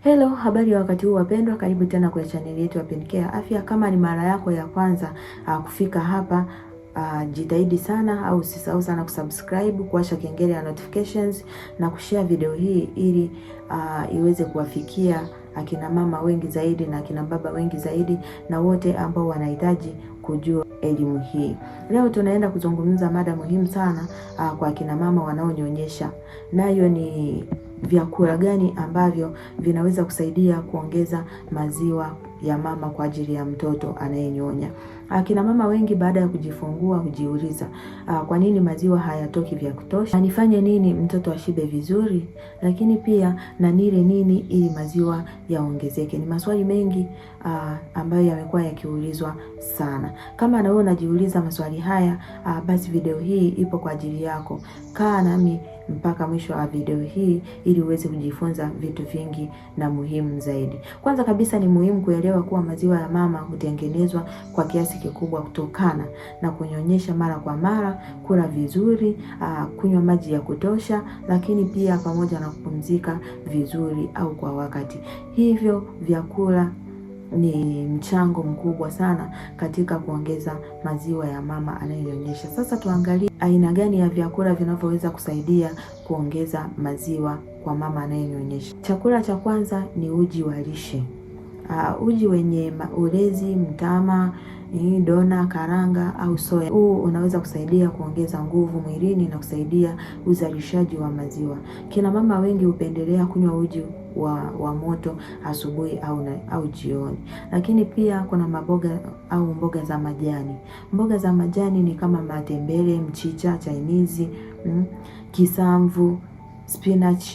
Hello, habari ya wakati huu wapendwa, karibu tena kwa channel yetu ya Pencare Afya. Kama ni mara yako ya kwanza kufika hapa, jitahidi sana au usisahau sana kusubscribe, kuwasha kengele ya notifications na kushare video hii ili iweze kuwafikia akina mama wengi zaidi na akina baba wengi zaidi na wote ambao wanahitaji kujua elimu hii. Leo tunaenda kuzungumza mada muhimu sana kwa akina mama wanaonyonyesha. Nayo ni vyakula gani ambavyo vinaweza kusaidia kuongeza maziwa ya mama kwa ajili ya mtoto anayenyonya. Akina mama wengi baada ya kujifungua hujiuliza, kwa nini maziwa hayatoki vya kutosha? Na nifanye nini mtoto ashibe vizuri? Lakini pia na nile nini ili maziwa yaongezeke? Ni maswali mengi ambayo yamekuwa yakiulizwa sana. Kama na wewe unajiuliza maswali haya, basi video hii ipo kwa ajili yako. Kaa nami mpaka mwisho wa video hii ili uweze kujifunza vitu vingi na muhimu zaidi. Kwanza kabisa ni muhimu kuelewa kuwa maziwa ya mama hutengenezwa kwa kiasi kikubwa kutokana na kunyonyesha mara kwa mara, kula vizuri, kunywa maji ya kutosha, lakini pia pamoja na kupumzika vizuri au kwa wakati. Hivyo vyakula ni mchango mkubwa sana katika kuongeza maziwa ya mama anayenyonyesha. Sasa tuangalie aina gani ya vyakula vinavyoweza kusaidia kuongeza maziwa kwa mama anayenyonyesha. Chakula cha kwanza ni uji wa lishe. Uji wenye ulezi, mtama, dona, karanga au soya. Huu unaweza kusaidia kuongeza nguvu mwilini na kusaidia uzalishaji wa maziwa. Kina mama wengi hupendelea kunywa uji wa moto asubuhi au jioni. Lakini pia kuna maboga au mboga za majani. Mboga za majani ni kama matembele, mchicha, chainizi, kisamvu, spinach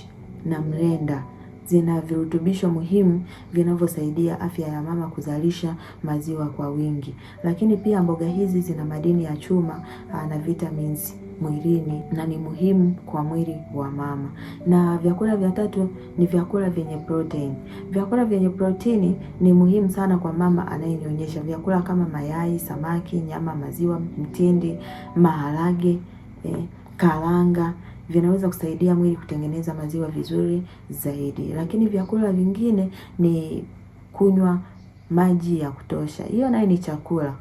na mrenda. Zina virutubisho muhimu vinavyosaidia afya ya mama kuzalisha maziwa kwa wingi. Lakini pia mboga hizi zina madini ya chuma na vitamins mwilini na ni muhimu kwa mwili wa mama. Na vyakula vya tatu ni vyakula vyenye protein. Vyakula vyenye protini ni muhimu sana kwa mama anayenyonyesha. Vyakula kama mayai, samaki, nyama, maziwa, mtindi, maharage, karanga vinaweza kusaidia mwili kutengeneza maziwa vizuri zaidi. Lakini vyakula vingine ni kunywa maji ya kutosha. Hiyo nayo ni chakula.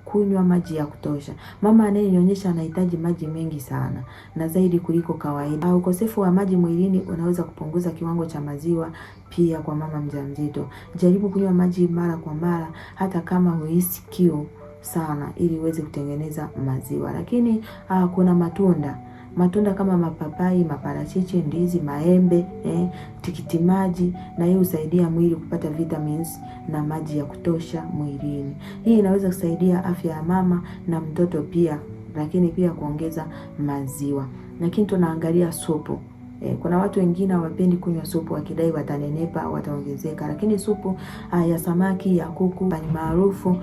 Kunywa maji ya kutosha. Mama anayenyonyesha anahitaji maji mengi sana na zaidi kuliko kawaida. Ukosefu wa maji mwilini unaweza kupunguza kiwango cha maziwa pia kwa mama mjamzito. Jaribu kunywa maji mara kwa mara hata kama huhisi kiu sana ili uweze kutengeneza maziwa. Lakini kuna matunda kama mapapai, maparachichi, ndizi, maembe, tikiti maji, na hii husaidia mwili kupata vitamins na maji ya kutosha mwilini. Hii inaweza kusaidia afya ya mama na mtoto pia, lakini pia kuongeza maziwa. Lakini tunaangalia supu. Kuna watu wengine hawapendi kunywa supu wakidai watanenepa, wataongezeka. Lakini supu ya samaki, ya kuku ni maarufu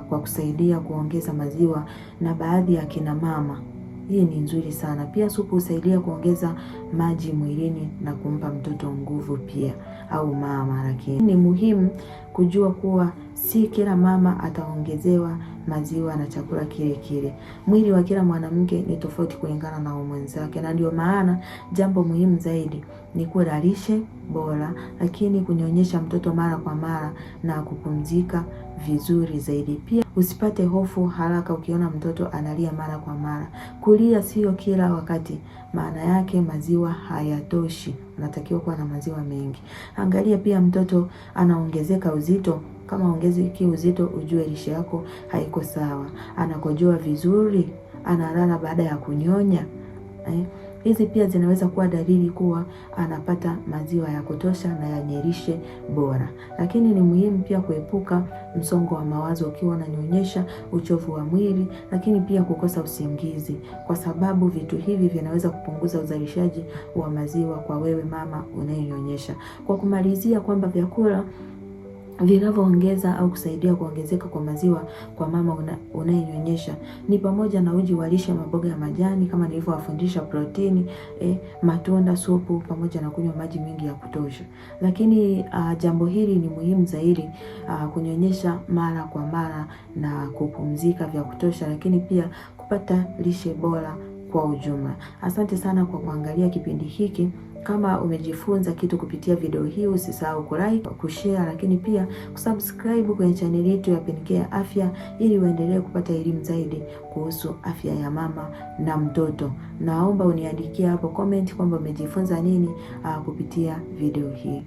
kwa kusaidia kuongeza maziwa na baadhi ya kina mama. Hii ni nzuri sana. Pia supu husaidia kuongeza maji mwilini na kumpa mtoto nguvu pia au mama. Lakini ni muhimu kujua kuwa si kila mama ataongezewa maziwa na chakula kile kile. Mwili wa kila mwanamke ni tofauti kulingana na homoni zake, na ndio maana jambo muhimu zaidi ni kula lishe bora, lakini kunyonyesha mtoto mara kwa mara na kupumzika vizuri zaidi. Pia usipate hofu haraka ukiona mtoto analia mara kwa mara. Kulia sio kila wakati maana yake maziwa hayatoshi. Unatakiwa kuwa na maziwa mengi. Angalia pia mtoto anaongezeka uzito. Kama ongezeki uzito, ujue lishe yako haiko sawa. Anakojoa vizuri, analala baada ya kunyonya. Hizi pia zinaweza kuwa dalili kuwa anapata maziwa ya kutosha na yenye lishe bora. Lakini ni muhimu pia kuepuka msongo wa mawazo ukiwa unanyonyesha, uchovu wa mwili, lakini pia kukosa usingizi, kwa sababu vitu hivi vinaweza kupunguza uzalishaji wa maziwa kwa wewe mama unayenyonyesha. Kwa kumalizia kwamba vyakula vinavyoongeza au kusaidia kuongezeka kwa maziwa kwa mama unayenyonyesha ni pamoja na uji wa lishe, maboga ya majani kama nilivyowafundisha, protini, matunda, supu, pamoja na kunywa maji mengi ya kutosha. Lakini jambo hili ni muhimu zaidi, kunyonyesha mara kwa mara na kupumzika vya kutosha, lakini pia kupata lishe bora kwa ujumla. Asante sana kwa kuangalia kipindi hiki. Kama umejifunza kitu kupitia video hii, usisahau kulike, kushare, lakini pia kusubscribe kwenye channel yetu ya Pencare Afya ili uendelee kupata elimu zaidi kuhusu afya ya mama na mtoto. Naomba uniandikie hapo comment kwamba umejifunza nini kupitia video hii.